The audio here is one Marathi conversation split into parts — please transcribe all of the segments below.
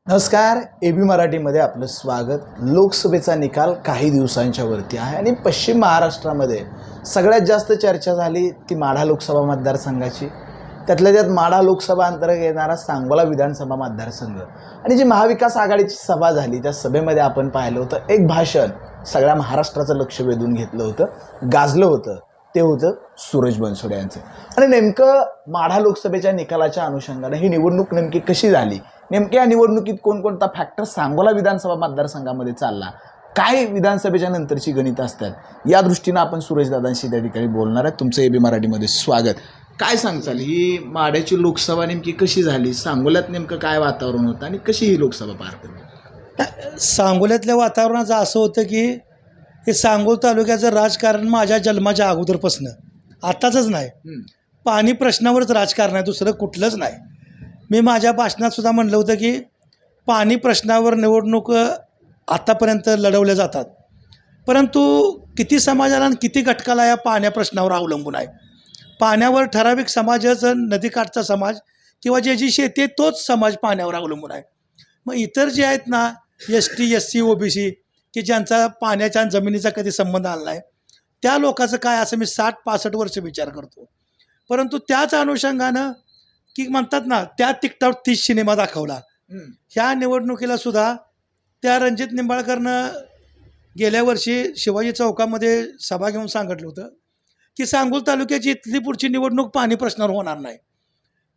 नमस्कार. एबी मराठीमध्ये आपलं स्वागत. लोकसभेचा निकाल काही दिवसांच्या वरती आहे आणि पश्चिम महाराष्ट्रामध्ये सगळ्यात जास्त चर्चा झाली ती माढा लोकसभा मतदारसंघाची. त्यातल्या त्यात माढा लोकसभा अंतर्गत येणारा सांगोला विधानसभा मतदारसंघ आणि जी महाविकास आघाडीची सभा झाली त्या सभेमध्ये आपण पाहिलं होतं एक भाषण सगळ्या महाराष्ट्राचं लक्ष वेधून घेतलं होतं, गाजलं होतं. ते होतं सूरज बनसोडे यांचं. आणि नेमकं माढा लोकसभेच्या निकालाच्या अनुषंगाने ही निवडणूक नेमकी कशी झाली, नेमक्या या निवडणुकीत कोणकोणता फॅक्टर सांगोला विधानसभा मतदारसंघामध्ये चालला, काय विधानसभेच्या नंतरची गणित असतात, या दृष्टीनं आपण सुरेशदादांशी त्या ठिकाणी बोलणार आहे. तुमचं एबी मराठीमध्ये स्वागत. काय सांगचाल, ही माढ्याची लोकसभा नेमकी कशी झाली, सांगोल्यात नेमकं काय वातावरण होतं आणि कशी ही लोकसभा पार पडली? सांगोल्यातल्या वातावरणाचं असं होतं की हे सांगोल तालुक्याचं राजकारण माझ्या जन्माच्या अगोदरपासनं, आत्ताचंच नाही, पाणी प्रश्नावरच राजकारण आहे, दुसरं कुठलंच नाही. मी माझ्या भाषणात सुद्धा म्हणलं होतं की पाणी प्रश्नावर निवडणूक आत्तापर्यंत लढवल्या जातात, परंतु किती समाजाला आणि किती घटकाला या पाण्या प्रश्नावर अवलंबून आहे. पाण्यावर ठराविक समाजाचं, नदीकाठचा समाज किंवा ज्याची शेती आहे तोच समाज पाण्यावर अवलंबून आहे. मग इतर जे आहेत ना, ST SC OBC की ज्यांचा पाण्याच्या आणि जमिनीचा कधी संबंध आला नाही, त्या लोकांचं काय असं मी 60-65 वर्ष विचार करतो. परंतु त्याच अनुषंगानं की म्हणतात ना, त्या तिकटावर 30 सिनेमा दाखवला. ह्या निवडणुकीला सुद्धा त्या रणजित निंबाळकरनं गेल्या वर्षी शिवाजी चौकामध्ये सभा घेऊन सांगितलं होतं की सांगोल तालुक्याची इथली पुढची निवडणूक पाणी प्रश्नावर होणार नाही.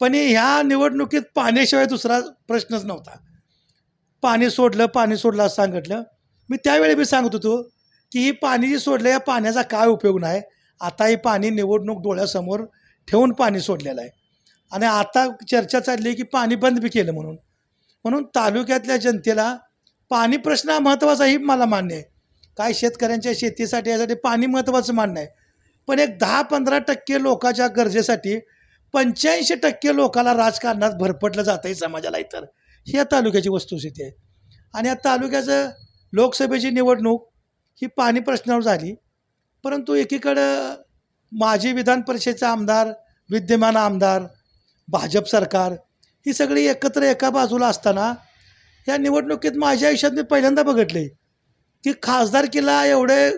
पण ह्या निवडणुकीत पाण्याशिवाय दुसरा प्रश्नच नव्हता. पाणी सोडलं असं सांगितलं. मी त्यावेळी मी सांगत होतो की ही पाणी जी सोडलं, या पाण्याचा काय उपयोग नाही. आता ही पाणी निवडणूक डोळ्यासमोर ठेवून पाणी सोडलेलं आहे आणि आता चर्चा चालली की पाणी बंद बी केलं म्हणून तालुक्यातल्या जनतेला पाणी प्रश्न हा महत्त्वाचा, ही मला मान्य आहे. काय शेतकऱ्यांच्या शेतीसाठी यासाठी पाणी महत्त्वाचं मान्य आहे, पण एक 10-15% लोकांच्या गरजेसाठी 85% लोकांना राजकारणात भरपटलं जातं आहे समाजाला इतर. ही या तालुक्याची वस्तुस्थिती आहे. आणि या तालुक्याचं लोकसभेची निवडणूक ही पाणी प्रश्नावर झाली, परंतु एकीकडं माजी विधान परिषदेचे आमदार, विद्यमान आमदार, भाजप सरकार ही सगळी एकत्र एका बाजूला असताना या निवडणुकीत माझ्या आयुष्यात मी पहिल्यांदा बघितले की खासदारकीला एवढे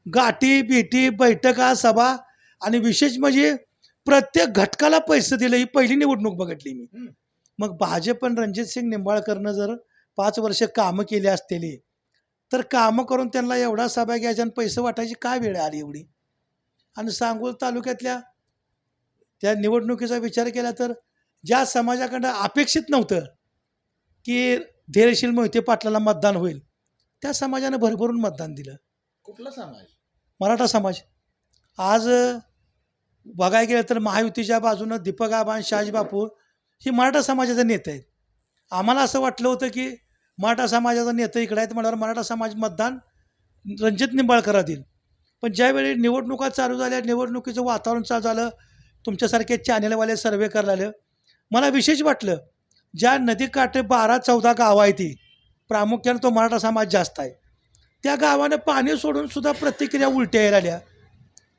गाठी भेटी, बैठका, सभा आणि विशेष म्हणजे प्रत्येक घटकाला पैसे दिले, ही पहिली निवडणूक बघितली मी. मग भाजप आणि रणजितसिंग निंबाळकरनं जर 5 वर्ष कामं केली असतेली तर कामं करून त्यांना एवढा सभा घ्यायचा आणि पैसे वाटायची काय वेळ आली एवढी. आणि सांगोल तालुक्यातल्या त्या निवडणुकीचा विचार केला तर ज्या समाजाकडं अपेक्षित नव्हतं की धैर्यशील मोहिते पाटलाला मतदान होईल, त्या समाजानं भरभरून मतदान दिलं. कुठला समाज? मराठा समाज. आज बघायला गेलं तर महायुतीच्या बाजूनं दीपक आबा आणि शहाजीबापू ही मराठा समाजाचे नेते आहेत. आम्हाला असं वाटलं होतं की मराठा समाजाचा नेता इकडे आहेत म्हणाल्यावर मराठा समाज मतदान रणजित निंबाळकरला देईल. पण ज्यावेळी निवडणुका चालू झाल्या, निवडणुकीचं वातावरण चालू झालं, तुमच्यासारखे चॅनेलवाले सर्वे करायला मला विशेष वाटलं. ज्या नदीकाठी 12-14 गावं आहे ती प्रामुख्याने तो मराठा समाज जास्त आहे, त्या गावानं पाणी सोडून सुद्धा प्रतिक्रिया उलट्या यायला आल्या.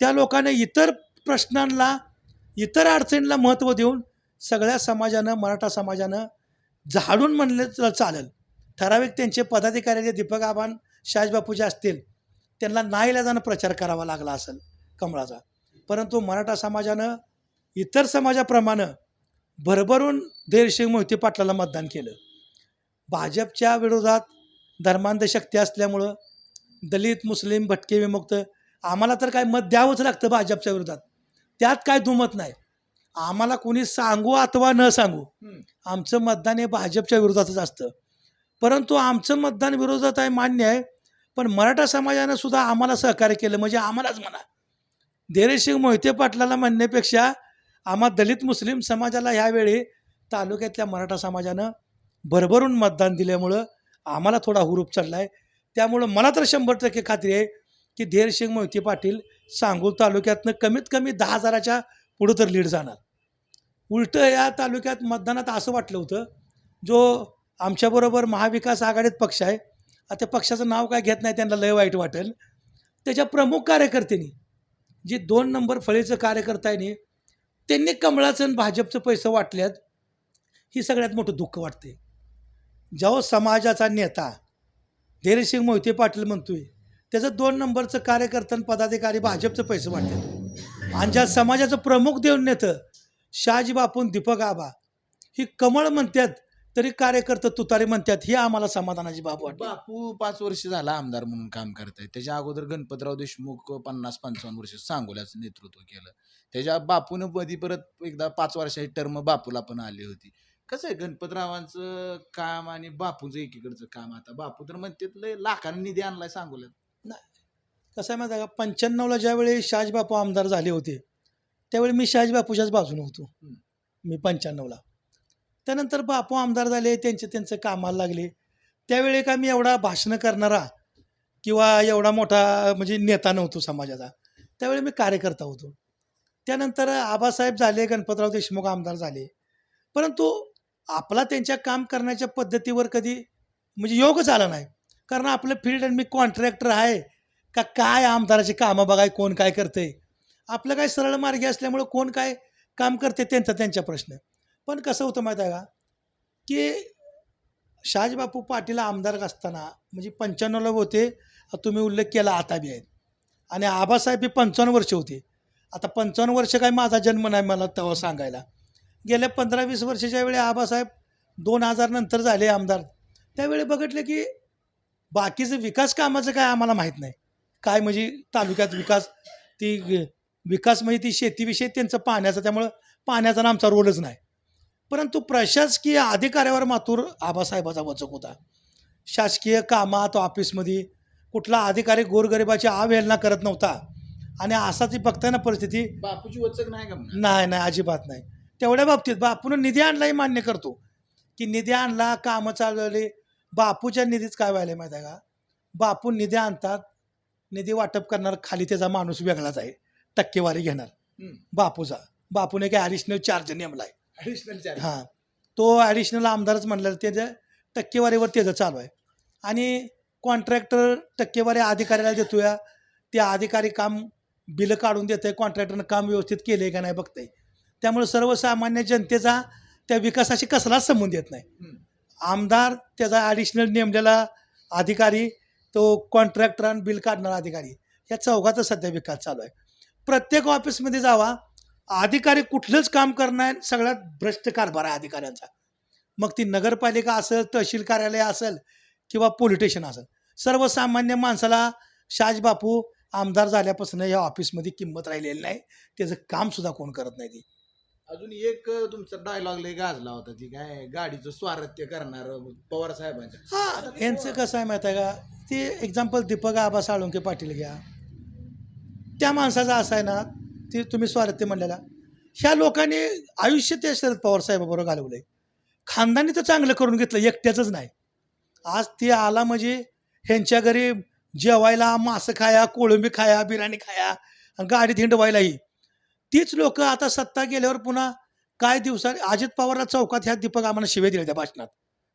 त्या लोकांना इतर प्रश्नांना, इतर अडचणींना महत्त्व देऊन सगळ्या समाजानं, मराठा समाजानं झाडून म्हणलं तर चालेल, ठराविक त्यांचे पदाधिकारी जे दीपक आबान शहाजीबापूचे असतील त्यांना नाईलाजानं प्रचार करावा लागला असेल कमळाचा. परंतु मराठा समाजानं इतर समाजाप्रमाणे भरभरून धैर्यशील मोहिते पाटलाला मतदान केलं. भाजपच्या विरोधात धर्मांध शक्ती असल्यामुळं दलित, मुस्लिम, भटके, विमुक्त आम्हाला तर काय मत द्यावंच लागतं भाजपच्या विरोधात, त्यात काय दुमत नाही. आम्हाला कोणी सांगू अथवा न सांगू आमचं मतदान हे भाजपच्या विरोधातच असतं. परंतु आमचं मतदान विरोधात आहे मान्य आहे, पण मराठा समाजानं सुद्धा आम्हाला सहकार्य केलं. म्हणजे आम्हालाच म्हणा, धैर्यशील मोहिते पाटलाला म्हणण्यापेक्षा आम्हा दलित मुस्लिम समाजाला ह्यावेळी तालुक्यातल्या मराठा समाजानं भरभरून मतदान दिल्यामुळं आम्हाला थोडा हुरूप चढला आहे. त्यामुळं मला तर 100% खात्री आहे की धैर्यशील मोहिते पाटील सांगोल तालुक्यातनं कमीत कमी 10,000च्या पुढं तर लीड जाणार. उलटं या तालुक्यात मतदानात असं वाटलं होतं, जो आमच्याबरोबर महाविकास आघाडीत पक्ष आहे, आता पक्षाचं नाव काय घेत नाही, त्यांना लय वाईट वाटेल, त्याच्या प्रमुख कार्यकर्त्यांनी जे 2 नंबर फळीचं कार्यकर्त्यांनी त्यांनी कमळाचं आणि भाजपचं पैसे वाटल्यात, ही सगळ्यात मोठं दुःख वाटते. जेव्हा समाजाचा नेता धैर्यसिंग मोहिते पाटील म्हणतोय त्याचं 2 नंबरचं कार्यकर्ता आणि पदाधिकारी भाजपचं पैसे वाटतात आणि ज्या समाजाचं प्रमुख देऊन नेतं शहाजी बापू दीपक आबा ही कमळ म्हणतात तरी कार्यकर्ते तुतारी म्हणतात ही आम्हाला समाधानाची बाब वाटते. बापू 5 वर्ष झाला आमदार म्हणून काम करतायत. त्याच्या अगोदर गणपतराव देशमुख 50-55 वर्ष सांगोल्याचं नेतृत्व केलं. त्याच्या बापून मध्ये परत एकदा 5 वर्षाची टर्म बापूला पण आली होती. कसं आहे गणपतरावांचं काम आणि बापूचं एकीकडचं काम? आता बापू तर म्हणतात लय लाखांनी निधी आणलाय सांगोल्यात. कसं आहे माहिती आहे का 95ला ज्यावेळी शहाजी बापू आमदार झाले होते त्यावेळी मी शहाजी बापूच्याच बाजूने होतो. मी 95ला त्यानंतर बापू आमदार झाले त्यांचं कामाला लागले त्यावेळी का मी एवढा भाषणं करणारा किंवा एवढा मोठा म्हणजे नेता नव्हतो समाजाचा. त्यावेळी मी कार्यकर्ता होतो. त्यानंतर आबासाहेब झाले गणपतराव देशमुख आमदार झाले परंतु आपला त्यांच्या काम करण्याच्या पद्धतीवर कधी म्हणजे योगच आला नाही. कारण आपलं फील्ड आणि मी कॉन्ट्रॅक्टर आहे का काय आमदाराची कामं बघाय कोण काय करते आपलं काय सरळ मार्गी असल्यामुळं कोण काय काम करते त्यांचा प्रश्न. पण कसं होतं माहीत आहे का की शहाजीबापू पाटील आमदार असताना म्हणजे 95ला होते तुम्ही उल्लेख केला आता बी आहेत आणि आबासाहेब बी 55 वर्ष होते. आता 55 वर्ष काय माझा जन्म नाही मला तेव्हा सांगायला. गेल्या 15-20 वर्षाच्या वेळी आबासाहेब 2000 नंतर झाले आमदार त्यावेळी बघितलं की बाकीचं विकास कामाचं काय आम्हाला माहीत नाही काय म्हणजे तालुक्यात विकास म्हणजे ती शेतीविषयी त्यांचं पाण्याचं त्यामुळं पाण्याचा आमचा रोलच नाही. परंतु प्रशासकीय अधिकाऱ्यावर मात्र आबासाहेबाचा वचक होता. शासकीय कामात ऑफिसमध्ये कुठला अधिकारी गोरगरिबाची अवहेलना करत नव्हता आणि असा ती बघताना परिस्थिती बापूची वचक नाही का? नाही अजिबात नाही. तेवढ्या बाबतीत बापून निधी आणलाही मान्य करतो की निधी आणला कामं चालवले. बापूच्या निधीच काय व्हायला माहीत आहे का बापू निधी आणतात निधी वाटप करणार खाली त्याचा माणूस वेगळाच आहे टक्केवारी घेणार बापूचा. बापूने काय ॲडिशनल चार्ज नेमला आहे हां तो ॲडिशनल आमदारच म्हणलं त्याचं टक्केवारीवर त्याचं चालू आहे आणि कॉन्ट्रॅक्टर टक्केवारी अधिकाऱ्याला देतो या त्या अधिकारी काम बिलं काढून देतं आहे कॉन्ट्रॅक्टरनं काम व्यवस्थित केलं आहे का नाही बघतंय. त्यामुळे सर्वसामान्य जनतेचा त्या विकासाशी कसलाच संबंध येत नाही. आमदार त्याचा ॲडिशनल नेमलेला अधिकारी तो कॉन्ट्रॅक्टर आणि बिल काढणारा अधिकारी या चौघाचा सध्या विकास चालू आहे. प्रत्येक ऑफिसमध्ये जावा अधिकारी कुठलंच काम करणार सगळ्यात भ्रष्ट कारभार आहे अधिकाऱ्यांचा. मग ती नगरपालिका असेल तहसील कार्यालय असेल किंवा पोलीस स्टेशन असेल सर्वसामान्य माणसाला शहाजीबापू आमदार झाल्यापासून या ऑफिसमध्ये किंमत राहिलेली नाही. त्याचं कामसुद्धा कोण करत नाही. ती अजून एक तुमचा डायलॉग लय गाजला होता ती काय गाडीचं स्वारथ्य करणार पवार साहेबांच्या. हां यांचं कसं आहे माहीत आहे का ते एक्झाम्पल दीपक आबा साळुंके पाटील घ्या. त्या माणसाचा असं आहे ना ते तुम्ही स्वारथ्य म्हणलेला ह्या लोकांनी आयुष्य त्या शरद पवार साहेबाबरोबर घालवलं आहे. खानदानी तर चांगलं करून घेतलं एकट्याचंच नाही. आज ते आला म्हणजे ह्यांच्या घरी जेवायला मासं खाया कोळंबी खाया बिर्याणी खाया आणि गाडीत हिंडवायलाही तीच लोक आता सत्ता गेल्यावर पुन्हा काय दिवसात अजित पवारला चौकात ह्या दीपक आबांना शिव्या दिल्या त्या भाषणात.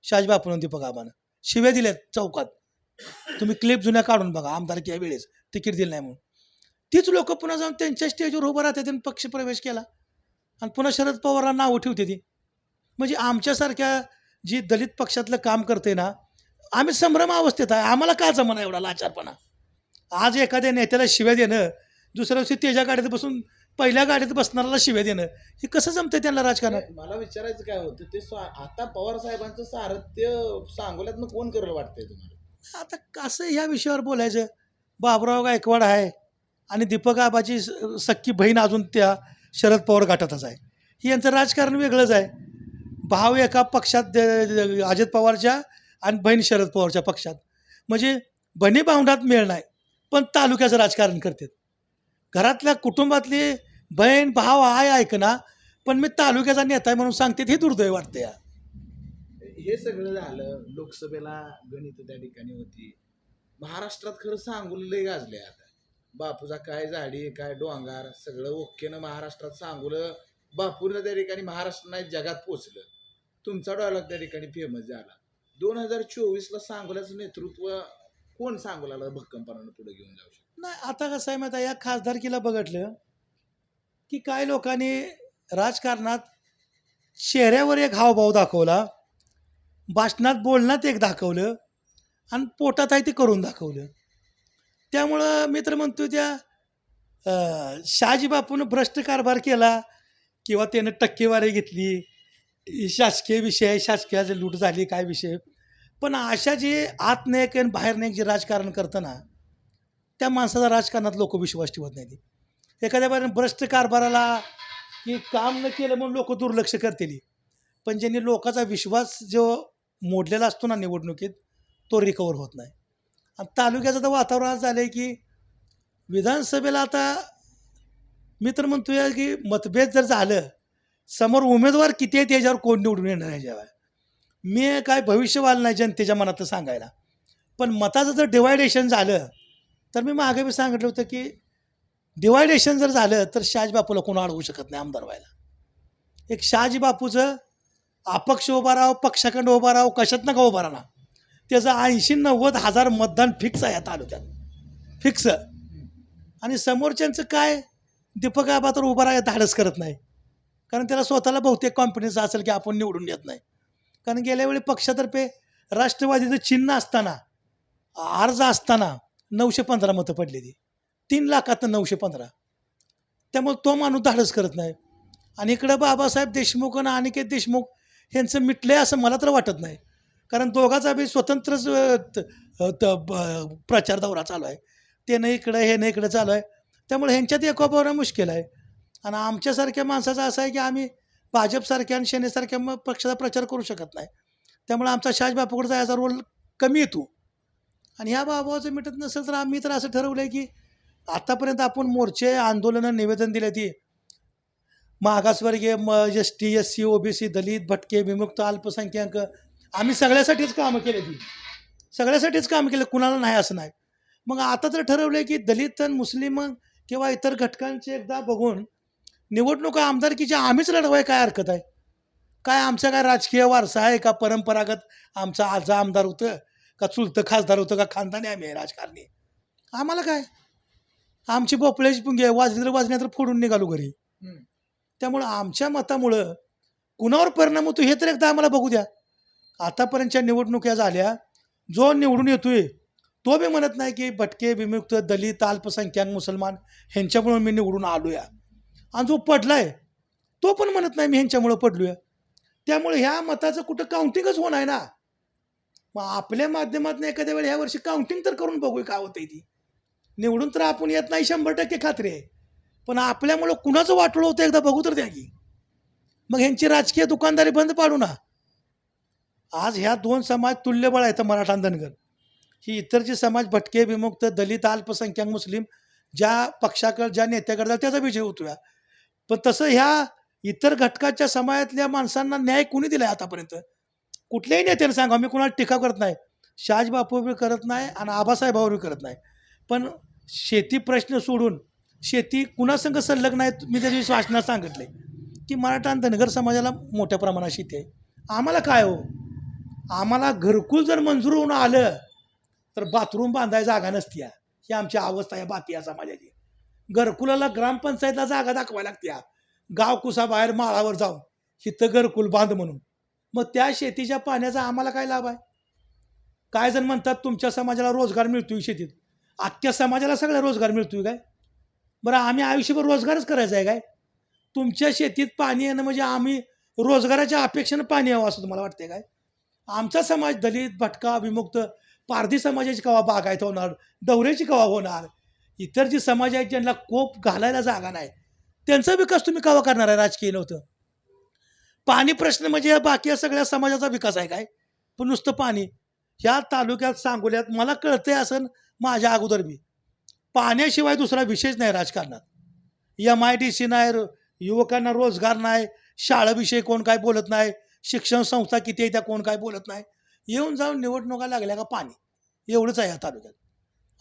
शहाजीबापून दीपक आबांना शिव्या दिल्यात चौकात. तुम्ही क्लिप जुन्या काढून बघा आमदारकी या वेळेस तिकीट दिलं नाही म्हणून. तीच लोक पुन्हा जाऊन त्यांच्या स्टेजवर उभं राहतात त्यांनी पक्ष प्रवेश केला आणि पुन्हा शरद पवारला नावं ठेवते ती. म्हणजे आमच्यासारख्या जी दलित पक्षातलं काम करते ना आम्ही संभ्रम अवस्थेत आहे. आम्हाला का जमना एवढा लाचारपणा. आज एखाद्या नेत्याला शिव्या देणं दुसऱ्या दिवशी त्याच्या गाडीत बसून पहिल्या गाडीत बसणाऱ्याला शिव्या देणं हे कसं जमतं त्यांना राजकारणात. मला विचारायचं काय होतं ते आता पवार साहेबांचं सारथ्य सांगोल्यातनं कोण करेल वाटतंय तुम्हाला? आता कसं ह्या विषयावर बोलायचं. बाबुराव गायकवाड आहे आणि दीपक आबाची सख्खी बहीण अजून त्या शरद पवार गटातच आहे. ही यांचं राजकारण वेगळंच आहे. भाव एका पक्षात अजित पवारच्या आणि बहीण शरद पवारच्या पक्षात म्हणजे बहिणी भावंडात मेळ नाही पण तालुक्याचं राजकारण करतात. घरातल्या कुटुंबातली बहीण भाव आहे ऐकना पण मी तालुक्याचा नेता आहे म्हणून सांगते हे दुर्दैव वाटते. हे सगळं झालं लोकसभेला गणित त्या ठिकाणी होती. महाराष्ट्रात खरं सांगोला लय गाजले आता. बापूचा काय झाडी काय डोंगर सगळं ओकेनं महाराष्ट्रात सांगोलं बापूनं त्या ठिकाणी महाराष्ट्र नाही जगात पोचलं. तुमचा डायलॉग त्या ठिकाणी फेमस झाला. 2024ला सांगोल्याचं नेतृत्व कोण सांगोल्याला भक्कमपणानं पुढे घेऊन जाऊ शकतो? नाही आता कसं आहे माहिती या खासदारकीला बघितलं की काय लोकांनी राजकारणात चेहऱ्यावर एक हावभाव दाखवला भाषणात बोलण्यात एक दाखवलं आणि पोटात आहे ते करून दाखवलं. त्यामुळं मी तर म्हणतो त्या शहाजी बापूनं भ्रष्ट कारभार केला किंवा त्यानं टक्केवारी घेतली, शासकीय विषय, शासकीयाची लूट झाली, काय विषय. पण अशा जे आत नाही आणि बाहेर नाही जे राजकारण करतं ना, त्या माणसाचा राजकारणात लोक विश्वास ठेवत नाही. एखाद्या बाहेर भ्रष्ट कारभाराला की काम न केलं म्हणून लोक दुर्लक्ष करतील, पण ज्यांनी लोकांचा विश्वास जो मोडलेला असतो ना निवडणुकीत, तो रिकवर होत नाही. आणि तालुक्याचं तर वातावरण असं झालं आहे की विधानसभेला आता मी तर म्हणतो या की मतभेद जर झालं, समोर उमेदवार किती आहेत याच्यावर कोण निवडून येणार आहे जेव्हा. मी काय भविष्यवाणी नाही जनतेच्या मनातलं सांगायला, पण मताचं जर डिवायडेशन झालं तर मी मागे मी सांगितलं होतं की डिवायडेशन जर झालं तर शहाजी बापूला कोण अडवू शकत नाही आमदार व्हायला. एक शहाजी बापूचं अपक्ष उभा राहावं, पक्षाखंड उभा राहावं, कशात नका उभा राहा, त्याचं 80-90 हजार मतदान फिक्स आहे या तालुक्यात, फिक्स. आणि समोरच्यांचं काय, दीपक आबा तर उभा राहायला धाडस करत नाही, कारण त्याला स्वतःला बहुतेक कॉन्फिडन्स असेल की आपण निवडून येत नाही. कारण गेल्या वेळी पक्षातर्फे राष्ट्रवादीचं चिन्ह असताना, अर्ज असताना 915 मतं पडली ती, 3 लाखातनं 915. त्यामुळे तो माणूस धाडस करत नाही. आणि इकडं बाबासाहेब देशमुख आणि अनिकेत देशमुख यांचं मिटलं आहे असं मला तर वाटत नाही, कारण दोघांचा बी स्वतंत्रच प्रचार दौरा चालू आहे. ते नाही इकडं, हे नाही इकडं चालू आहे. त्यामुळे ह्यांच्यात एकोपावणं मुश्किल आहे. आणि आमच्यासारख्या माणसाचं असं आहे की आम्ही भाजपसारख्या आणि सेनेसारख्या पक्षाचा प्रचार करू शकत नाही. त्यामुळे आमचा शहाजी बापूकडे जायचा रोल कमी येतो. आणि ह्या बाबाचं मिटत नसेल तर आम्ही तर असं ठरवलं आहे की आतापर्यंत आपण मोर्चे, आंदोलनं, निवेदन दिले ती मागासवर्गीय, ST, SC, OBC, दलित, भटके, विमुक्त, अल्पसंख्याक, आम्ही सगळ्यासाठीच कामं केले ती, सगळ्यासाठीच कामं केलं, कुणाला नाही असं नाही. मग आता तर ठरवलं आहे की दलित आणि मुस्लिम किंवा इतर घटकांचे एकदा बघून निवडणुका आमदारकीच्या आम्हीच लढवाय काय हरकत आहे. काय आमचा काय राजकीय वारसा आहे का, परंपरागत आमचा आजा आमदार होतं का, चुलतं खासदार होतं का, खानदानी आम्ही आहे राजकारणी, आम्हाला काय. आमची बोपळ्याची पुंगी वाजली तर वाजण्या तर फोडून निघालो घरी. त्यामुळं आमच्या मतामुळं कुणावर परिणाम होतो हे तर एकदा आम्हाला बघू द्या. आतापर्यंतच्या निवडणुका झाल्या, जो निवडून येतोय तो बी म्हणत नाही की भटके, विमुक्त, दलित, अल्पसंख्याक, मुसलमान ह्यांच्यामुळं मी निवडून आलो या. आणि जो पडलाय तो पण म्हणत नाही मी ह्यांच्यामुळं पडलो या. त्यामुळे ह्या मताचं कुठं काउंटिंगच होणार आहे ना. मग आपल्या माध्यमातून एखाद्या वेळी ह्या वर्षी काउंटिंग तर करून बघूया काय होतंय ती. निवडून तर आपण येत नाही 100% खात्री आहे, पण आपल्यामुळं कुणाचं वाटोळं होतं एकदा बघू तर द्या की. मग ह्यांची राजकीय दुकानदारी बंद पाडू ना. आज ह्या 2 समाज तुल्यबळ आहेत, मराठा आणि धनगर. ही इतर जे समाज भटके, विमुक्त, दलित, अल्पसंख्याक, मुस्लिम ज्या पक्षाकडे, ज्या नेत्याकडे त्याचा विजय होतोय. पण तसं ह्या इतर घटकाच्या समाजातल्या माणसांना न्याय कुणी दिला आहे आतापर्यंत? कुठल्याही नेत्याने सांगा, मी कुणाला टीका करत नाही, शहाजी बापू बी करत नाही आणि आबासाहेबावर बी करत नाही, पण शेती प्रश्न सोडून शेती कुणासंग संलग्न आहेत. मी त्या दिवशी भाषणात सांगितले की मराठा आणि धनगर समाजाला मोठ्या प्रमाणात शेती आहे. आम्हाला काय हो, आम्हाला घरकुल जर मंजूर होऊन आलं तर बाथरूम बांधायला जागा नसती. ही आमची अवस्था आहे बाकी या समाजाची. घरकुलाला ग्रामपंचायतला जागा दाखवायला लागते, गाव कुसाबाहेर माळावर जाऊन हिथं घरकुल बांध म्हणून. मग त्या शेतीच्या पाण्याचा आम्हाला काय लाभ आहे? काय जण म्हणतात तुमच्या समाजाला रोजगार मिळतोय शेतीत, अख्ख्या समाजाला सगळा रोजगार मिळतोय काय? बरं आम्ही आयुष्यभर रोजगारच करायचा आहे काय? तुमच्या शेतीत पाणी येणं म्हणजे आम्ही रोजगाराच्या अपेक्षेनं पाणी यावं असं तुम्हाला वाटतंय काय? आमचा समाज दलित, भटका, विमुक्त, पारधी समाजाची कवा बागायत होणार, डवऱ्याची कवा होणार, इतर जी समाज आहेत ज्यांना कोप घालायला जागा नाही त्यांचा विकास तुम्ही कवा करणार आहे? राजकीय नव्हतं. पाणी प्रश्न म्हणजे बाकी सगळ्या समाजाचा विकास आहे काय? पण नुसतं पाणी. ह्या तालुक्यात, सांगोल्यात मला कळतंय असं माझ्या अगोदर बी पाण्याशिवाय दुसरा विषयच नाही राजकारणात. MIDC नाही, युवकांना रोजगार नाही, शाळेविषयी कोण काय बोलत नाही, शिक्षण संस्था किती आहे त्या कोण काय बोलत नाही. येऊन जाऊन निवडणुका लागल्या का पाणी, एवढंच आहे या तालुक्यात.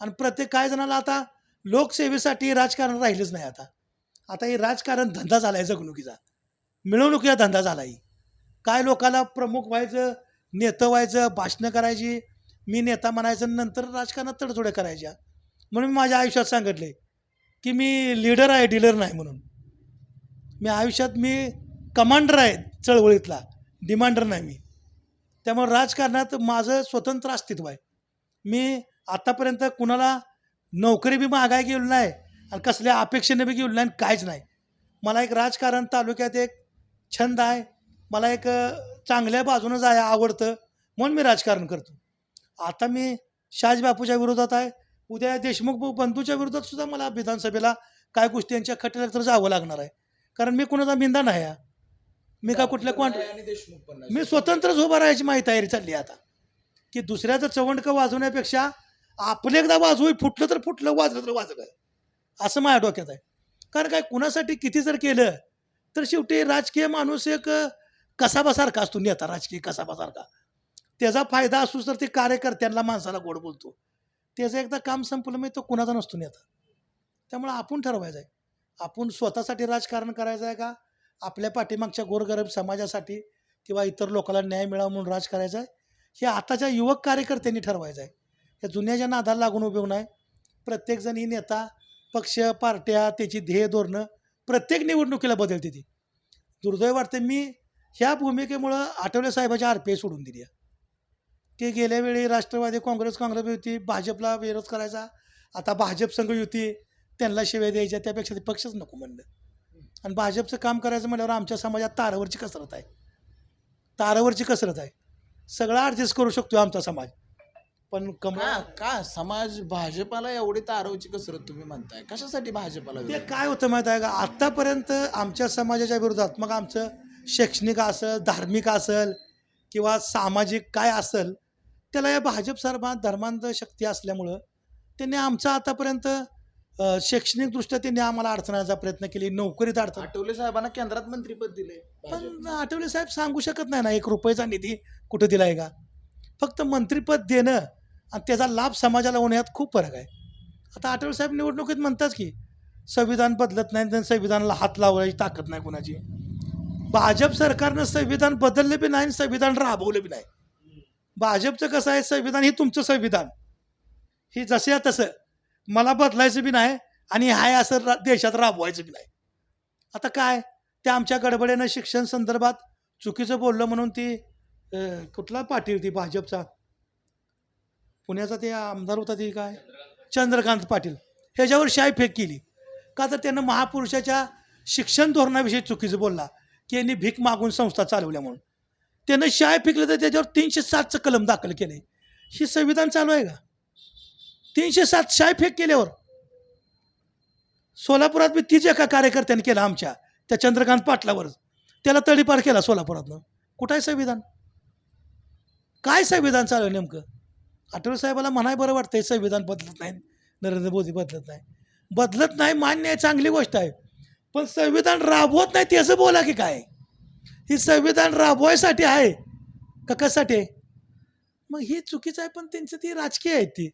आणि प्रत्येक काय जणाला आता लोकसेवेसाठी राजकारण राहिलंच नाही. आता हे राजकारण धंदा झाला आहे, जगणुकीचा मिळवणुकीचा धंदा झाला आहे. काय लोकाला प्रमुख व्हायचं, नेतं व्हायचं, भाषणं करायची, मी नेता म्हणायचं, नंतर राजकारणात तडजोड्या करायच्या. म्हणून मी माझ्या आयुष्यात सांगितले की मी लीडर आहे, डीलर नाही. म्हणून मी आयुष्यात मी कमांडर आहे चळवळीतला, डिमांडर नाही मी. त्यामुळे राजकारणात माझं स्वतंत्र अस्तित्व आहे. मी आतापर्यंत कुणाला नोकरी बी मागाय गेलो नाही आणि कसल्या अपेक्षेने बी गेलो नाही, काहीच नाही. मला एक राजकारण तालुक्यात एक छंद आहे. मला एक चांगल्या बाजूनं जाय आवडतं म्हणून मी राजकारण करतो. आता मी शहाजीबापूच्या विरोधात आहे. उद्या देशमुख बंधूच्या विरोधात सुद्धा मला विधानसभेला काय गोष्टी यांच्या खटल्यात तर जावं लागणार आहे. कारण मी कुणाचा मिंदा नाही आहे. मी का कुठल्या आणि देशमुख पण नाही. मी स्वतंत्रच उभा राहायची माझी तयारी चालली आहे आता, की दुसऱ्याचं चवंडकं वाजवण्यापेक्षा आपलं एकदा वाजवू, फुटलं तर फुटलं, वाजलं तर वाजलं, असं माझ्या डोक्यात आहे. कारण काय कुणासाठी किती जर केलं तर शेवटी राजकीय माणूस एक कसाबासारखा असतो, नेता राजकीय कसाबासारखा. त्याचा फायदा असू तर ते कार्यकर्त्यांना माणसाला गोड बोलतो. त्याचं एकदा काम संपलं मग तो कुणाचा नसतो नेता. त्यामुळं आपण ठरवायचं आहे, आपण स्वतःसाठी राजकारण करायचं आहे का आपल्या पाठीमागच्या गोरगरीब समाजासाठी किंवा इतर लोकांना न्याय मिळावा म्हणून राज करायचं आहे, हे आताच्या युवक कार्यकर्त्यांनी ठरवायचं आहे. या जुन्याच्या नादाला लागून उपयोग नाही. प्रत्येकजण ही नेता, पक्ष, पार्ट्या, त्याची ध्येय धोरणं प्रत्येक निवडणुकीला बदलते. ती दुर्दैव वाटते. मी ह्या भूमिकेमुळं आठवले साहेबाची RPI सोडून दिली आहे. की गेल्या वेळी राष्ट्रवादी काँग्रेस युती, भाजपला विरोध करायचा, आता भाजप संघ युती, त्यांना शिव्या द्यायच्या, त्यापेक्षा ते पक्षच नको म्हणलं. आणि भाजपचं काम करायचं म्हटल्यावर आमच्या समाजात तारावरची कसरत आहे, तारावरची कसरत आहे. सगळं ॲडजस्ट करू शकतो आमचा समाज. पण का समाज भाजपाला एवढी तारवची कसरत तुम्ही म्हणताय, कशासाठी भाजपाला ते काय होतं माहीत आहे का, आत्तापर्यंत आमच्या समाजाच्या विरोधात, मग आमचं शैक्षणिक असेल, धार्मिक असेल किंवा सामाजिक काय असेल, त्याला या भाजप सर्वात धर्मांध शक्ती असल्यामुळं त्यांनी आमचं आतापर्यंत शैक्षणिकदृष्ट्या त्यांनी आम्हाला अडचणाचा प्रयत्न केली, नोकरीत अडचण. आठवले साहेबांना केंद्रात मंत्रीपद दिले, पण आठवले साहेब सांगू शकत नाही ना 1 रुपयाचा निधी कुठं दिला आहे का. फक्त मंत्रीपद देणं आणि त्याचा लाभ समाजाला होण्यात खूप फरक आहे. आता आठवले साहेब निवडणुकीत म्हणतात की संविधान बदलत नाही, तर संविधानाला हात लावायची ताकद नाही कुणाची. भाजप सरकारनं संविधान बदललं बी नाही आणि संविधान राबवलं बी नाही. भाजपचं कसं आहे, संविधान हे तुमचं संविधान, हे जसे आहे तसं, मला बदलायचं बी नाही आणि हाय असं देशात राबवायचं बी नाही. आता काय त्या आमच्या गडबडीनं शिक्षण संदर्भात चुकीचं बोललं म्हणून ती कुठला पार्टी होती भाजपचा, पुण्याचा ते आमदार होता, ती काय चंद्रकांत पाटील, ह्याच्यावर शाईफेक केली. का तर त्यानं महापुरुषाच्या शिक्षण धोरणाविषयी चुकीचं बोलला की यांनी भीक मागून संस्था चालवल्या म्हणून. त्यानं शाय फेकलं तर त्याच्यावर 307चं कलम दाखल केलं आहे. ही संविधान चालू आहे का? 307 शाय फेक केल्यावर सोलापुरात बी तीच एका कार्यकर्त्याने केला, आमच्या त्या चंद्रकांत पाटलावर, त्याला तडीपार केला सोलापुरातनं. कुठं आहे संविधान? काय संविधान चालू आहे नेमकं? आठवले साहेबाला म्हणाय बरं वाटतंय संविधान बदलत नाही, नरेंद्र मोदी बदलत नाही. बदलत नाही मान्य आहे, चांगली गोष्ट आहे, पण संविधान राबवत नाही त्याचं बोला की काय. ही संविधान राबवायसाठी आहे का कशासाठी आहे? मग ही चुकीचं आहे. पण त्यांचं ती राजकीय आहेत. ती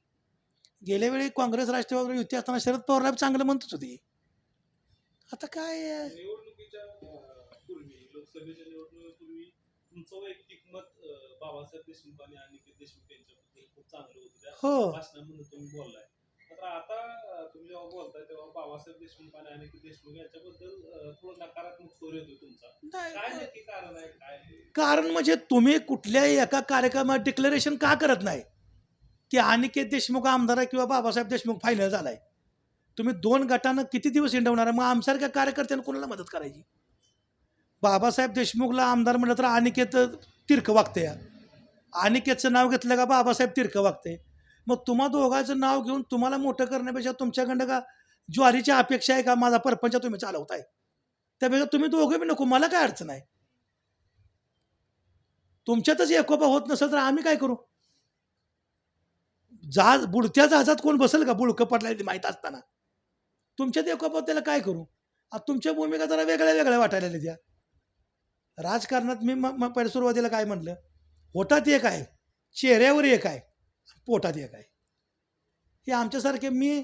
गेल्या वेळी काँग्रेस राष्ट्रवादी युती असताना शरद पवारला चांगलं म्हणतच होती. आता काय निवडणुकीच्या पूर्वी, लोकसभेच्या निवडणुकीपूर्वी तुमचं वैयक्तिक मत बाबासाहेब देशमुख आणि अनिकेत देशमुख यांच्याबद्दल खूप चांगलं होतं. त्या हो. भाषणामधून तुम्ही बोललाय. तर आता तुम्ही जेव्हा बोलताय तेव्हा बाबासाहेब देशमुख आणि अनिकेत देशमुख यांच्याबद्दल थोडं नकारात्मक स्टोरी होती तुमचा. काय नक्की कारण आहे, काय कारण म्हणजे तुम्ही कुठल्याही एका कार्यक्रमात डिक्लेरेशन का करत नाही की अनिकेत देशमुख आमदार आहे किंवा बाबासाहेब देशमुख फायनल झालाय? तुम्ही 2 गटानं किती दिवस हिंडवणार आहे? मग आमसारख्या कार्यकर्त्यांना कोणाला मदत करायची? बाबासाहेब देशमुखला आमदार म्हटलं तर अनिकेत तिरकं वागते. अनिकेतचं नाव घेतलं का बाबासाहेब तिरकं वागते. मग तुम्हा दोघांचं नाव घेऊन तुम्हाला मोठं करण्यापेक्षा तुमच्याकडं का ज्वारीची अपेक्षा आहे का माझा परपंच तुम्ही चालवताय? त्यापेक्षा तुम्ही दोघं बी नको, मला काय अडचण आहे. तुमच्यातच एकोपा होत नसेल तर आम्ही काय करू? जहाज बुडत्या जहाजात कोण बसेल का? बुडकं पडलाय माहीत असताना. तुमच्यात एकोपा त्याला काय करू? आता तुमच्या भूमिका जरा वेगळ्या वेगळ्या वाटायला त्या राजकारणात. मी मग पहिल्या सुरुवातीला काय म्हटलं, होटात एक आहे, चेहऱ्यावर एक आहे, पोटात एक आहे. हे आमच्यासारखे, मी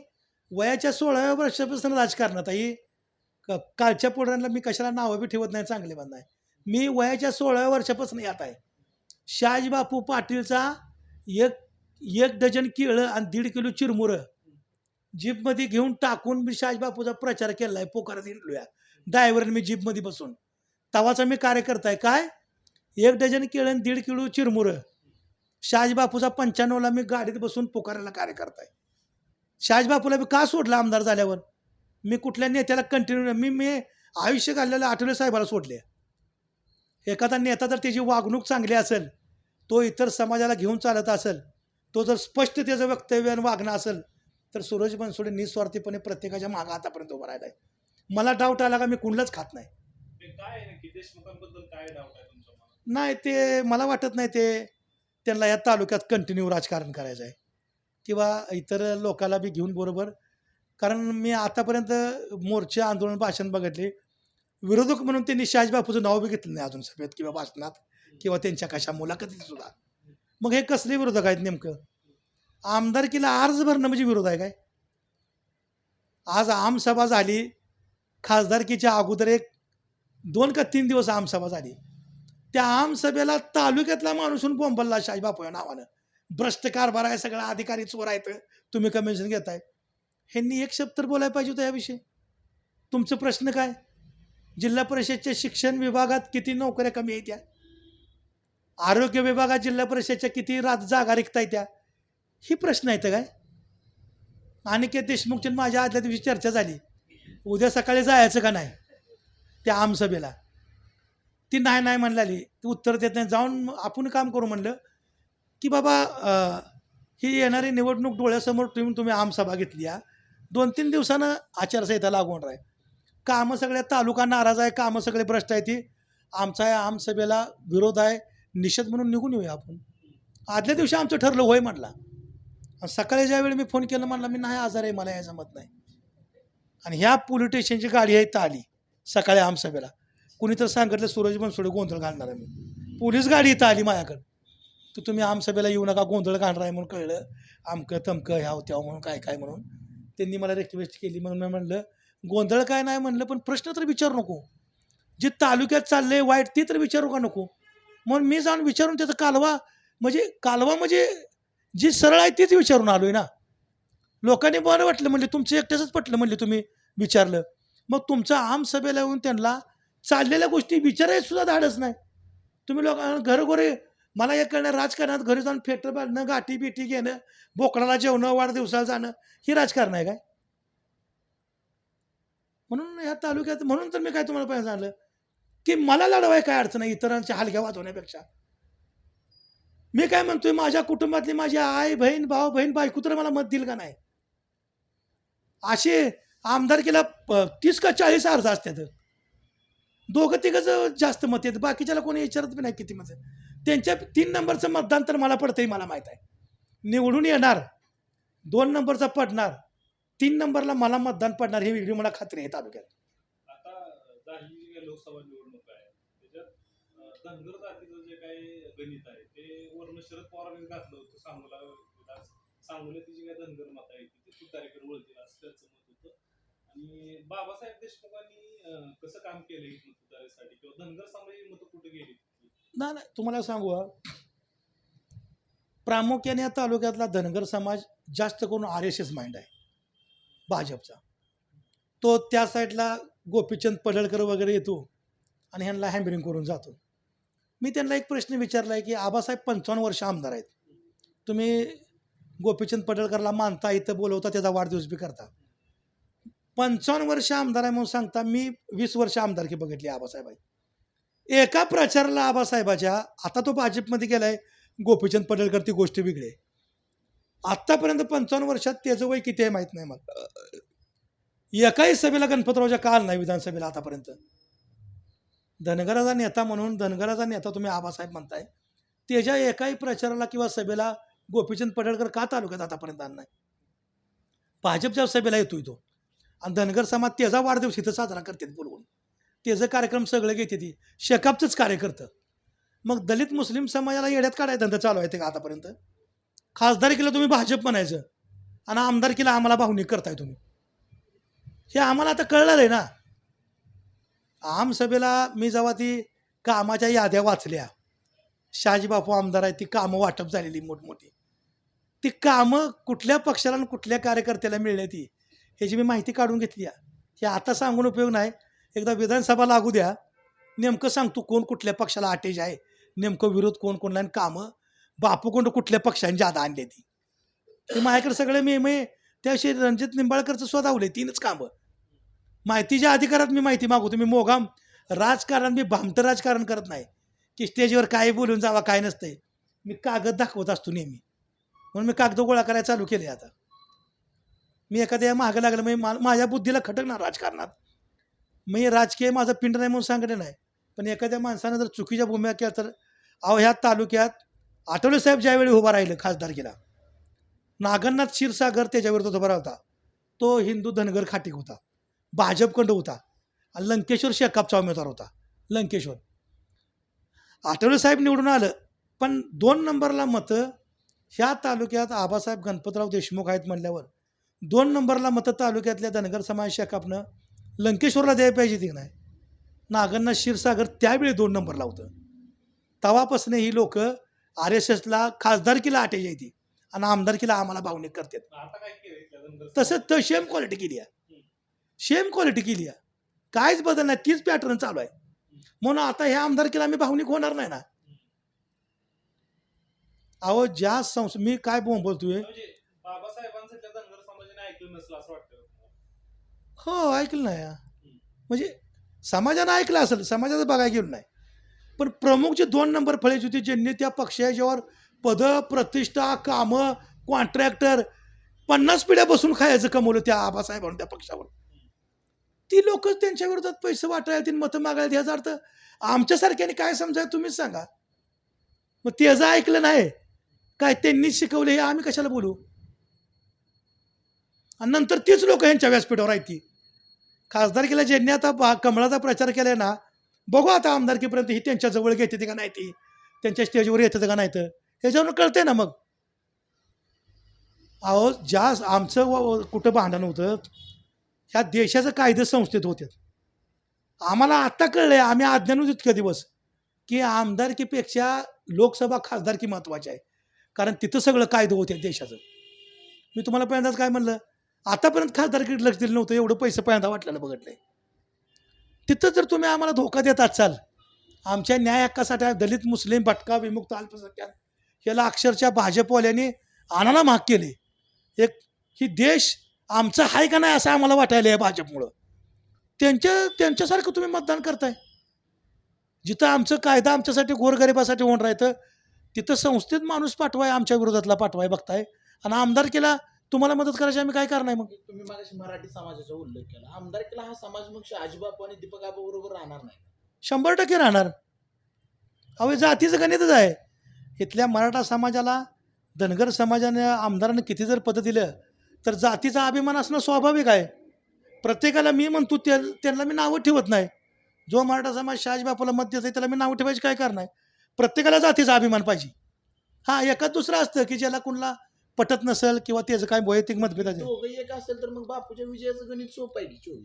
वयाच्या 16व्या वर्षापासून राजकारणात आहे. कालच्या पोरांना मी कशाला नावं बी ठेवत नाही, चांगले बंद आहे. मी वयाच्या 16व्या वर्षापासून यात आहे. शहाजीबापू पाटीलचा एक डझन केळं आणि 1.5 किलो चिरमुरं जीपमध्ये घेऊन टाकून मी शहाजीबापूचा प्रचार केला आहे. पोकारात हिंडलोया ड्रायव्हरने मी जीपमध्ये बसून. तवाचा मी कार्यकर्ता आहे. काय 1 डझन केळं आणि 1.5 किलो चिरमुरं. शहाजीबापूचा 95ला मी गाडीत बसून पुकारायला कार्यकर्ता आहे. शहाजीबापूला मी का सोडलं आमदार झाल्यावर? मी कुठल्या नेत्याला कंटिन्यू मी आयुष्य घाललेलं आठवले साहेबाला सोडले. एखादा नेता जर त्याची वागणूक चांगली असेल, तो इतर समाजाला घेऊन चालत असेल, तो जर स्पष्ट त्याचं वक्तव्य आणि वागणं असेल, तर सूरज बनसोडे निस्वार्थीपणे प्रत्येकाच्या मागं आतापर्यंत उभा राहिला आहे. मला डाऊट आला का मी कुणालाच खात नाही. काय आहे नक्की देशमुखांबद्दल काय डाऊट आहे तुमच्या मनात? नाही ते मला वाटत नाही त्यांना या तालुक्यात कंटिन्यू राजकारण करायचं आहे किंवा इतर लोकाला बी घेऊन बरोबर. कारण मी आतापर्यंत मोर्चे आंदोलन भाषण बघितले, विरोधक म्हणून त्यांनी शहाजीबापूचं नाव बी घेतलं नाही अजून सभेत किंवा भाषणात किंवा त्यांच्या कशा मुलाखतीत सुद्धा. मग हे कसले विरोधक आहेत नेमकं? आमदारकीला अर्ज भरणं म्हणजे विरोध आहे काय? आज आमसभा झाली, खासदारकीच्या अगोदर 2 का 3 दिवस आमसभा झाली. त्या आमसभेला तालुक्यातला माणूस बोंबलला शहाजीबापू या नावानं. भ्रष्ट कारभार आहे, सगळा अधिकारी चोर आहेत, तुम्ही कमिशन घेताय. ह्यांनी एक शब्द तर बोलायला पाहिजे होतं याविषयी. तुमचं प्रश्न काय? जिल्हा परिषदच्या शिक्षण विभागात किती नोकऱ्या कमी आहेत त्या? आरोग्य विभागात जिल्हा परिषदच्या किती जागा रिक्त आहेत त्या? ही प्रश्न आहेत काय? अनिकेत देशमुखची माझ्या आदल्या दिवशी चर्चा झाली, उद्या सकाळी जायचं का नाही त्या आमसभेला. ती नाही म्हणली, ती उत्तर देत नाही. जाऊन आपण काम करू म्हणलं की बाबा ही येणारी निवडणूक डोळ्यासमोर ठेवून तुम्ही आमसभा घेतली. 2-3 दिवसानं आचारसंहिता लागून राहील. कामं सगळ्या तालुका नाराज आहे, कामं सगळे भ्रष्ट आहे. ती आमचा या आमसभेला विरोध आहे, निषेध म्हणून निघून येऊया आपण. आदल्या दिवशी आमचं ठरलं होय म्हटला. सकाळी ज्यावेळी मी फोन केला म्हणला मी नाही आजार आहे, मला या जमत नाही. आणि ह्या पोलीस स्टेशनची गाडी आहे इथं आली सकाळी आमसभेला. कुणी तर सांगितलं सूरज बनसोडे गोंधळ घालणार आहे मी. पोलीस गाडी इथं आली माझ्याकडं की तुम्ही आमसभेला येऊ नका, गोंधळ घालणार आहे म्हणून कळलं. आमकं तमकं ह्या होत्या म्हणून काय म्हणून त्यांनी मला रिक्वेस्ट केली. म्हणून मी म्हणलं गोंधळ काय नाही म्हणलं, पण प्रश्न तर विचारू नको. जे तालुक्यात चाललंय वाईट ते तर विचारू का नको? म्हणून मी जाऊन विचारून त्याचा कालवा म्हणजे जी सरळ आहे तीच विचारून आलोय ना. लोकांनी बरं वाटलं म्हणले, तुमचं एकट्याच पटलं म्हणले, तुम्ही विचारलं. मग तुमचं आमसभेला येऊन त्यांना चाललेल्या गोष्टी विचारायला सुद्धा धाडच नाही. तुम्ही लोकांना घरोघरी मला एक कळणार राजकारणात घरी जाऊन फेटर बांधणं, गाठी बिठी घेणं, बोकडाला जेवणं, वाढदिवसाला जाणं, ही राजकारण आहे काय? म्हणून ह्या तालुक्यात म्हणून तर मी काय तुम्हाला पहिलं सांगितलं की मला लढवाय काय अडचण आहे इतरांच्या हलक्या वाजवण्यापेक्षा. मी काय म्हणतोय, माझ्या कुटुंबातली माझी आई बहीण भाऊ बहीण बायको तर मला मत देईल का नाही? असे आमदारकीला 30 का 40 अर्ज असतात, 2-3 जास्त मत येत, बाकीच्याला कोणी विचारत बी नाही किती मत. त्यांच्या 3 नंबरचं मतदान तर मला पडतंय, मला माहीत आहे. निवडून येणार, 2 नंबरचा पडणार, 3 नंबरला मला मतदान पडणार, ही वेगळी मला खात्री आहे तालुक्यात. आता झालेली जी लोकसभा निवडणूक आहे त्याच्यात धनगर जातीचं जे काही गणित आहे ते वर्ण शरद पवारांनी घातलं होतं. सांगोल्याची जी काही धनगर मत आहे ती तुतारीकडे वळतील असं त्यांचं मत होतं. आणि बाबासाहेब देशमुखांनी कसं काम केलं तुतारीसाठी किंवा धनगर समाजाची मतं कुठे गेली? नाही तुम्हाला सांगू, प्रामुख्याने या तालुक्यातला धनगर समाज जास्त करून RSS माइंड आहे भाजपचा. तो त्या साईडला गोपीचंद पडळकर वगैरे येतो आणि ह्यांना हॅम्बरिंग करून जातो. मी त्यांना एक प्रश्न विचारला आहे की आबासाहेब 55 वर्ष आमदार आहेत, तुम्ही गोपीचंद पडळकरला मानता, इथं बोलवता, त्याचा वाढदिवस बी करता. 55 वर्ष आमदार आहे म्हणून सांगता, मी 20 वर्ष आमदारकी बघितली आबासाहेब. एका प्रचाराला आबासाहेबाच्या, आता तो भाजपमध्ये गेलाय, गोपीचंद पडळकर ती गोष्ट वेगळी आहे. आत्तापर्यंत 55 वर्षात त्याचं वय किती आहे माहीत नाही मला. एकाही सभेला गणपतरावच्या काल नाही विधानसभेला आतापर्यंत. धनगराचा नेता म्हणून धनगराचा नेता तुम्ही आबासाहेब म्हणताय, त्याच्या एकाही प्रचाराला किंवा सभेला गोपीचंद पडळकर का तालुक्यात आतापर्यंत आला नाही? भाजपच्या सभेला येतोय तो, आणि धनगर समाज त्याचा वाढदिवस इथं साजरा करतात बोलवून, त्याचं कार्यक्रम सगळं घेते ती शेकापचंच कार्यकर्तं. मग दलित मुस्लिम समाजाला येड्यात काढायचा धंदा चालू आहे ते का आतापर्यंत? खासदारकीला तुम्ही भाजप म्हणायचं आणि आमदारकीला आम्हाला भावनिक करताय तुम्ही, हे आम्हाला आता कळलं आहे ना. आमसभेला मी जेव्हा ती कामाच्या याद्या वाचल्या, शहाजीबापू आमदार आहेत, ती कामं वाटप झालेली मोठमोठी, ती कामं कुठल्या पक्षाला आणि कुठल्या कार्यकर्त्याला मिळल्या ती ह्याची मी माहिती काढून घेतली आहे. हे आता सांगून उपयोग नाही, एकदा विधानसभा लागू द्या, नेमकं सांगतो कोण कुठल्या पक्षाला अटॅच आहे नेमकं विरोध कोण कोणला आणि कामं बापूकोंड कुठल्या पक्षाने जादा आणले ती ते माझ्याकडे सगळे मी त्याशी रणजित निंबाळकरचं स्वतःवले 3च कामं माहितीच्या अधिकारात मी माहिती मागवतो. मी मोगाम राजकारण मी भामटं राजकारण करत नाही की स्टेजवर काय बोलून जावा काय नसतंय. मी कागद दाखवत असतो नेहमी म्हणून मी कागद गोळा करायला चालू केले. आता मी एखाद्या मागं लागलं म्हणजे माझ्या बुद्धीला खटकणार राजकारणात. मी राजकीय माझं पिंड नाही म्हणून सांगणे नाही पण एखाद्या माणसानं जर चुकीच्या भूमिका केल्या तर ह्या तालुक्यात आठवले साहेब ज्यावेळी उभा राहिलं खासदारकीला नागनाथ क्षीरसागर त्याच्याविरुद्ध उभा होता. तो हिंदू धनगर खाटीक होता भाजपकडं होता आणि लंकेश्वर शेकापचा उमेदवार होता. लंकेश्वर आठवले साहेब निवडून आलं पण 2 नंबरला मतं ह्या तालुक्यात आबासाहेब गणपतराव देशमुख आहेत म्हणल्यावर 2 नंबरला मतं तालुक्यातल्या धनगर समाज शेकापनं लंकेश्वरला द्यायला पाहिजे ती नाही. नागनाथ क्षीरसागर त्यावेळी 2 नंबरला होतं. तेव्हापासून ही लोक RSSला खासदारकीला अटेज येते आणि आमदारकीला आम्हाला भावनिक करतात. आता काय केलं तसंच तर सेम क्वालिटी केली आहे. सेम क्वालिटी केली आहे. काहीच बदल नाही. तीच पॅटर्न चालू आहे. म्हणून आता ह्या आमदारकीला आम्ही भावनिक होणार नाही ना. अहो ज्या मी काय बोलतोय म्हणजे बाबासाहेबांचं त्या धनगर समाजाने ऐकलं नसलं असं वाटतं. हो ऐकलं नाही म्हणजे समाजानं ऐकलं असेल समाजाचं बघायला गेलं नाही पण प्रमुख जे 2 नंबर फळेच होती ज्यांनी त्या पक्षाच्यावर पद प्रतिष्ठा कामं कॉन्ट्रॅक्टर 50 पिढ्या बसून खायचं कमवलं त्या आबासाहेबांनी त्या पक्षावर ती लोक त्यांच्या विरोधात पैसे वाटायला तीन मतं मागायला ह्याचा अर्थ आमच्यासारख्याने काय समजायला तुम्हीच सांगा. मग त्याचं ऐकलं नाही काय त्यांनीच शिकवले हे आम्ही कशाला बोलू. आणि नंतर तीच लोक ह्यांच्या व्यासपीठावर आहेत. ती खासदारकीला ज्यांनी आता कमळाचा प्रचार केलाय ना बघू आता आमदारकीपर्यंत ही त्यांच्या जवळ घेते का नाही ती त्यांच्या स्टेजवर येतं का नाही तर ह्याच्यावरून कळतंय ना. मग अहो ज्या आमचं कुठं भांडण होतं ह्या देशाचं कायदे संस्थेत होते. आम्हाला आत्ता कळलंय आम्ही अज्ञान होतो इतके दिवस की आमदारकीपेक्षा लोकसभा खासदारकी महत्त्वाची आहे कारण तिथं सगळं कायदे होते देशाचं. मी तुम्हाला पहिल्यांदाच काय म्हणलं आतापर्यंत खासदारकीकडे लक्ष दिलं नव्हतं एवढं पैसे पहिल्यांदा वाटलेलं बघितलंय. तिथं जर तुम्ही आम्हाला धोका देत असाल आमच्या न्याय हक्कासाठी दलित मुस्लिम भटका विमुक्त अल्पसंख्याक याला अक्षरशः भाजपवाल्यांनी आणायला माग केले. ही देश आमचा आहे का नाही असं आम्हाला वाटायला आहे भाजपमुळं. त्यांच्यासारखं तुम्ही मतदान करताय. जिथं आमचं कायदा आमच्यासाठी गोरगरिबासाठी होऊन राहतं तिथं संस्थेत माणूस पाठवाय आमच्या विरोधातला पाठवाय बघताय आणि आमदारकीला तुम्हाला मदत करायची आम्ही काय करणार. मग तुम्ही मागाशी मराठी समाजाचा उल्लेख केला आमदारकीला हा समाज मग शहाजीबापू आणि दीपक आबा बरोबर राहणार नाही. 100% राहणार. अहो जातीचं गणितच आहे. इथल्या मराठा समाजाला धनगर समाजाने आमदारांना किती जर पद दिलं तर जातीचा अभिमान असणं स्वाभाविक आहे. प्रत्येकाला मी म्हणतो त्यांना मी नावं ठेवत नाही. जो मराठा समाज शहाजीबापूला मत देत आहे त्याला मी नावं ठेवायची काय कारण आहे. प्रत्येकाला जातीचा अभिमान पाहिजे. हां एखाद दुसरं असतं की ज्याला कुणाला पटत नसेल किंवा त्याचं काय वैयक्तिक मतभेद असेल एक असेल तर मग बापूच्या विजयाचं गणित सोपं आहे.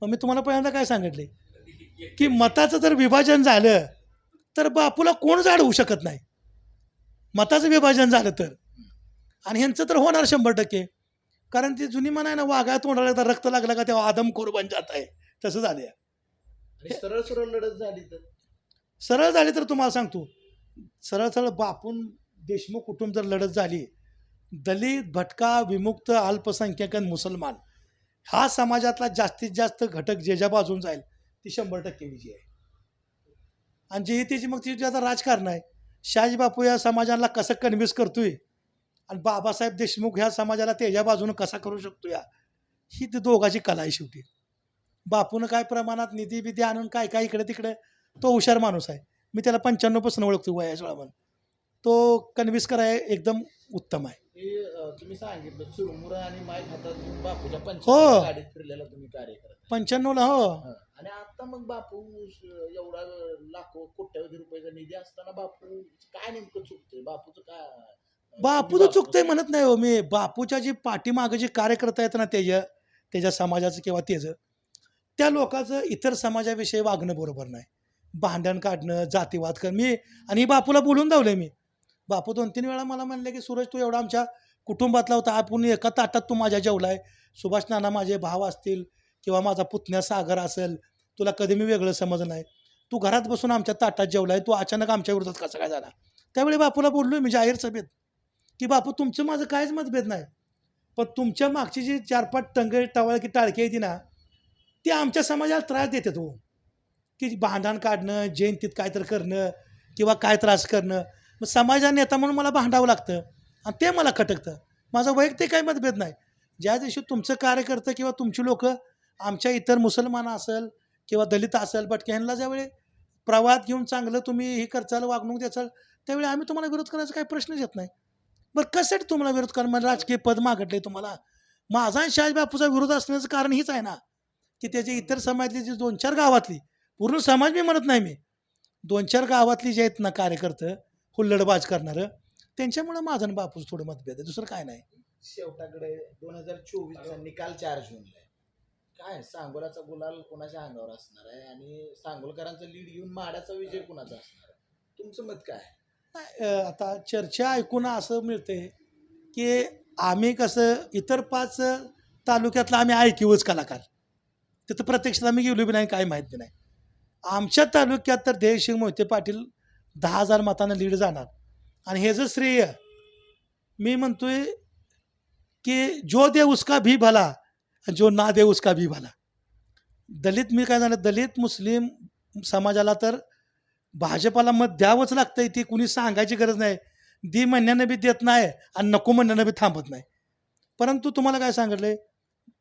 मग मी तुम्हाला पहिल्यांदा काय सांगितले की मताचं जर विभाजन झालं तर बापूला कोण जाड होऊ शकत नाही. मताचं विभाजन झालं तर आणि ह्यांचं तर होणार 100% कारण ती जुनी म्हण आहे ना वाघा तोंडाला रक्त लागलं का तेव्हा आदम खोर बन जात आहे तसं झालं. सरळ सरळ लढत झाली तर सरळ झाली तर तुम्हाला सांगतो सरळ बापून देशमुख कुटुंब जर लढत झाली दलित भटका विमुक्त अल्पसंख्याक मुसलमान हा समाजातला जास्तीत जास्त घटक ज्या बाजून जाईल ती 100% विजय आहे. आणि जी त्याची मग ती आता राजकारण आहे. शहाजीबापू या समाजाला कसं कन्व्हिन्स करतोय आणि बाबासाहेब देशमुख ह्या समाजाला त्याच्या बाजूनं कसा करू शकतो ही ती दोघाची कला आहे. शेवटी बापूनं काय प्रमाणात निधी बिधी आणून काय काय इकडे तिकडे तो हुशार माणूस आहे. मी त्याला 95% ओळखतो वयाच्या वेळा म्हणून तो कन्व्हिन्स कराय एकदम उत्तम आहे. तुम्ही सांगितलं चुरमुरा आणि माईक हातात घेऊन बापूच्या हो. गाडीत फिरलेला तुम्ही कार्य करता 95ला हो. आणि आता मग बापू एवढा लाखो कोट्यावधी रुपयाचा निधी असताना बापू काय नेमकं चुकतंय बापूचं काय. बापूचं चुकतंय म्हणत नाही हो मी. बापूच्या जी पाठीमागं जे कार्यकर्ता आहेत ना त्याच्या समाजाचं किंवा त्याचं त्या लोकांचं इतर समाजाविषयी वागणं बरोबर नाही. भांडण काढणं जातीवाद करणं मी आणि बापूला बोलून दावलंय मी. बापू 2-3 वेळा मला म्हणले की सूरज तू एवढा आमच्या कुटुंबातला होता आपण एका ताटात तू माझ्या जेवलाय. सुभाष नाना माझे भाव असतील किंवा माझा पुतण्या सागर असेल तुला कधी मी वेगळं समज नाही. तू घरात बसून आमच्या ताटात जेवलाय, तू अचानक आमच्या विरोधात कसा काय झाला. त्यावेळी बापूला बोललो मी जाहीर सभेत की बापू तुमचं माझं काहीच मतभेद नाही, पण तुमच्या मागची जी 4-5 टवळ की टाळकी आहे ती ना, ती आमच्या समाजाला त्रास देते तो, की भांडण काढणं, जयंतीत काहीतरी करणं किंवा काय त्रास करणं. मग समाजा नेता म्हणून मला भांडावं लागतं आणि ते मला खटकतं. माझं वैयक्तिक काही मतभेद नाही. ज्या दिवशी तुमचं कार्यकर्तं किंवा तुमची लोक आमच्या इतर मुसलमान असेल किंवा दलित असेल भटके ह्यांना ज्यावेळी प्रवाद घेऊन चांगलं तुम्ही हे करचाल, वागणूक द्याचाल, त्यावेळी आम्ही तुम्हाला विरोध करायचा काही प्रश्नच येत नाही. बरं कशासाठी तुम्हाला विरोध करा, मला राजकीय पद मागितले तुम्हाला. माझा आणि शहाजीबापूचा विरोध असण्याचं कारण हीच आहे ना, की त्याचे इतर समाजातली जी 2-4 गावातली, पूर्ण समाज मी म्हणत नाही, मी 2-4 गावातली जे आहेत ना कार्यकर्ते हुल्लडबाज करणारं, त्यांच्यामुळं माझं आणि बापूचं थोडं मतभेद आहे, दुसरं काय नाही. शेवटाकडे 2024चा निकाल 4 जूनला आहे. काय सांगोलाचा गुलाल कोणाच्या अंगावर असणार आहे आणि सांगोलकरांचं लीड घेऊन माड्याचा विजय कोणाचा असणार आहे? तुमचं मत काय? आता चर्चा ऐकून असं मिळते की आम्ही कसं इतर 5 तालुक्यातला आम्ही ऐकीवच कलाकार, तिथं प्रत्यक्षात आम्ही गेलो बी नाही, काय माहीत बी नाही. आमच्या तालुक्यात तर देवसिंग मोहिते पाटील 10,000 मतानं लीड जाणार. आणि हे जर श्रेय मी म्हणतोय की जो दे उसका भी भला, जो ना दे उसका भी भला. दलित मी काय झालं, दलित मुस्लिम समाजाला तर भाजपाला मत द्यावंच लागतंय, ती कुणी सांगायची गरज नाही. दी म्हणण्यानं बी देत नाही आणि नको म्हणण्यानं बी थांबत नाही. परंतु तुम्हाला काय सांगितलं,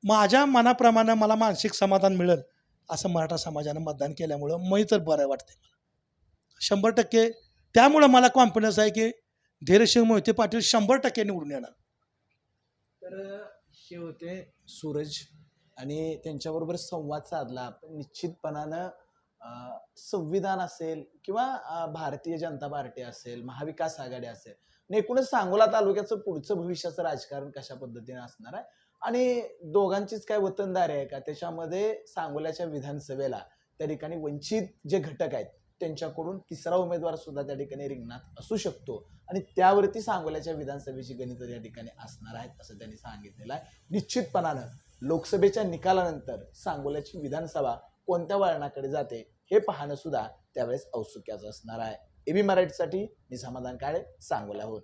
माझ्या मनाप्रमाणे मला मानसिक समाधान मिळेल असं मराठा समाजानं मतदान केल्यामुळं मी तर बरं वाटते मला 100%. त्यामुळं मला कॉन्फिडन्स आहे की धैर्यसिंग मोहिते पाटील 100% निवडून येणार. तर हे होते सूरज आणि त्यांच्याबरोबर संवाद साधला आपण. निश्चितपणानं संविधान असेल किंवा भारतीय जनता पार्टी असेल, महाविकास आघाडी असेल, आणि एकूणच सांगोला तालुक्याचं पुढचं भविष्याचं राजकारण कशा पद्धतीने असणार आहे आणि दोघांचीच काय वतनदारी आहे का त्याच्यामध्ये. सांगोल्याच्या विधानसभेला त्या ठिकाणी वंचित जे घटक आहेत त्यांच्याकडून 3रा उमेदवार सुद्धा त्या ठिकाणी रिंगणात असू शकतो आणि त्यावरती सांगोल्याच्या विधानसभेची गणितं त्या ठिकाणी असणार आहेत असं त्यांनी सांगितलेलं आहे. निश्चितपणानं लोकसभेच्या निकालानंतर सांगोल्याची विधानसभा कोणत्या वळणाकडे जाते हे पाहणं सुद्धा त्यावेळेस औत्सुक्याचं असणार आहे. एबी मराठीसाठी मी समाधान काळे, सांगोल्याहून.